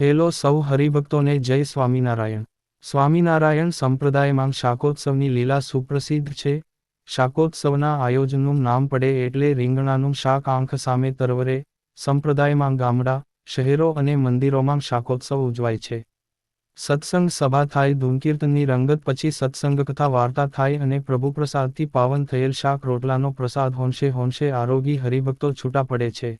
Hello સૌ હરિભક્તોને જય સ્વામિનારાયણ. સ્વામિનારાયણ સંપ્રદાયમાં શાકોત્સવની લીલા સુપ્રસિદ્ધ છે. શાકોત્સવના આયોજનનું નામ પડે એટલે રીંગણાનું શાક આંખ સામે તરવરે. સંપ્રદાયમાં ગામડા, શહેરો અને મંદિરોમાં શાકોત્સવ ઉજવાય છે. સત્સંગ સભા થાય, ધૂનકીર્તનની રંગત પછી સત્સંગકથા વાર્તા થાય અને પ્રભુપ્રસાદથી પાવન થયેલ શાક રોટલાનો પ્રસાદ હોંશે હોંશે આરોગી હરિભક્તો છૂટા પડે છે.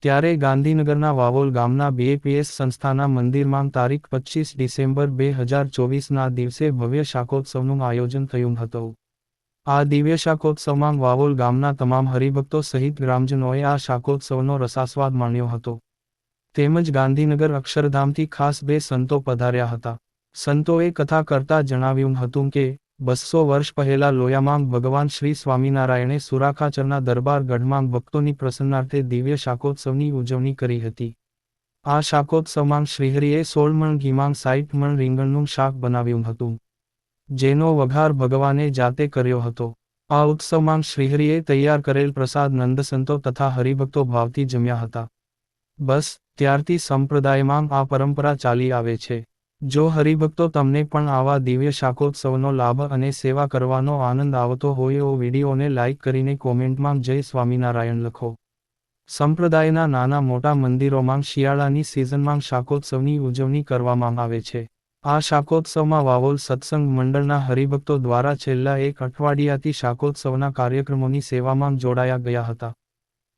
ત્યારે ગાંધીનગરના વાવોલ ગામના બીએપીએસ સંસ્થાના મંદિરમાં તારીખ 25 ડિસેમ્બર 2024ના દિવસે ભવ્ય શાકોત્સવનું આયોજન થયું હતું. આ દિવ્ય શાકોત્સવમાં વાવોલ ગામના તમામ હરિભક્તો સહિત ગ્રામજનોએ આ શાકોત્સવનો રસાસ્વાદ માણ્યો હતો. તેમજ ગાંધીનગર અક્ષરધામથી ખાસ 2 સંતો પધાર્યા હતા. સંતોએ કથા કરતા જણાવ્યું હતું કે 200 વર્ષ પહેલા લોયામાં ભગવાન શ્રી સ્વામિનારાયણે સુરાખાચરના દરબાર ગઢમાં ભક્તોની પ્રસન્નાર્થે દિવ્ય શાકોત્સવની ઉજવણી કરી હતી. આ શાકોત્સવમાં શ્રીહરિએ 16 મણ ઘીમાં 60 મણ રીંગણનું શાક બનાવ્યું હતું, જેનો વઘાર ભગવાને જાતે કર્યો હતો. આ ઉત્સવમાં શ્રીહરિએ તૈયાર કરેલ પ્રસાદ નંદસંતો તથા હરિભક્તો ભાવથી જમ્યા હતા. બસ ત્યારથી સંપ્રદાયમાં આ પરંપરા ચાલી આવે છે. જો હરિભક્તો તમને પણ આવા દિવ્ય શાકોત્સવનો લાભ અને સેવા કરવાનો આનંદ આવતો હોય તો વિડીયોને લાઇક કરીને કોમેન્ટમાં જય સ્વામિનારાયણ લખો. સંપ્રદાયના નાના મોટા મંદિરોમાં શિયાળાની સિઝનમાં શાકોત્સવની ઉજવણી કરવામાં આવે છે. આ શાકોત્સવમાં વાવોલ સત્સંગ મંડળના હરિભક્તો દ્વારા છેલ્લા 1 અઠવાડિયાથી શાકોત્સવના કાર્યક્રમોની સેવામાં જોડાયા ગયા હતા.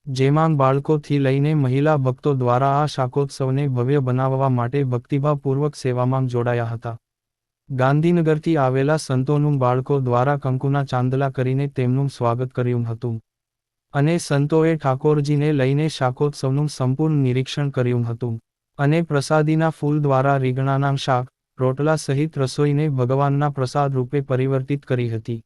જેમાં બાળકોથી લઈને મહિલા ભક્તો દ્વારા આ શાકોત્સવને ભવ્ય બનાવવા માટે ભક્તિભાવપૂર્વક સેવામાં જોડાયા હતા. ગાંધીનગરથી આવેલા સંતોનું બાળકો દ્વારા કંકુના ચાંદલા કરીને તેમનું સ્વાગત કર્યું હતું. અને સંતોએ ઠાકોરજીને લઈને શાકોત્સવનું સંપૂર્ણ નિરીક્ષણ કર્યું હતું. અને પ્રસાદીના ફૂલ દ્વારા રીંગણાના શાક, રોટલા સહિત રસોઈને ભગવાનના પ્રસાદ રૂપે પરિવર્તિત કરી હતી.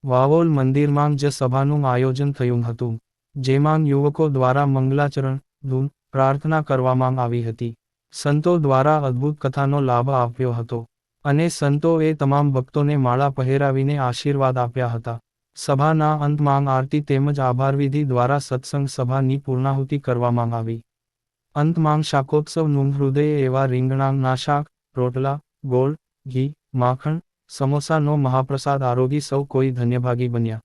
વાવોલ મંદિરમાં જ સભાનું આયોજન થયું હતું, જેમાં યુવકો દ્વારા મંગલાચરણ, ધૂન, પ્રાર્થના કરવામાં આવી હતી. સંતો દ્વારા અદ્ભુત કથાનો લાભ આપ્યો હતો. અને સંતોએ તમામ ભક્તોને માળા પહેરાવીને આશીર્વાદ આપ્યા હતા. સભાના અંતમાં આરતી તેમજ આભારવિધિ દ્વારા સત્સંગ સભાની પૂર્ણાહુતિ કરવામાં આવી. અંતમાં શાકોત્સવનું હૃદય એવા રીંગણાના શાક, રોટલા, ગોળ, ઘી, માખણ, સમોસાનો મહાપ્રસાદ આરોગી સૌ કોઈ ધન્યભાગી બન્યા.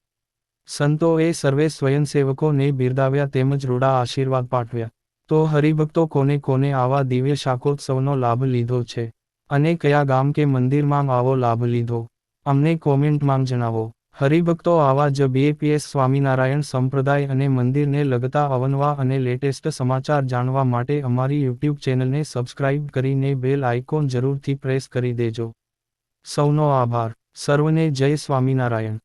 સંતોએ સર્વે સ્વયંસેવકોને બિરદાવ્યા તેમજ રૂડા આશીર્વાદ પાઠવ્યા. તો હરિભક્તો કોને કોને આવા દિવ્ય શાકોત્સવનો લાભ લીધો છે અને કયા ગામ કે મંદિરમાં આવો લાભ લીધો, અમને કોમેન્ટમાં જણાવો. હરિભક્તો આવા જ બીએપીએસ સ્વામિનારાયણ સંપ્રદાય અને મંદિરને લગતા અવનવા અને લેટેસ્ટ સમાચાર જાણવા માટે અમારી યુટ્યુબ ચેનલને સબસ્ક્રાઇબ કરીને બેલ આઇકોન જરૂરથી પ્રેસ કરી દેજો. સૌનો આભાર. સર્વને જય સ્વામિનારાયણ.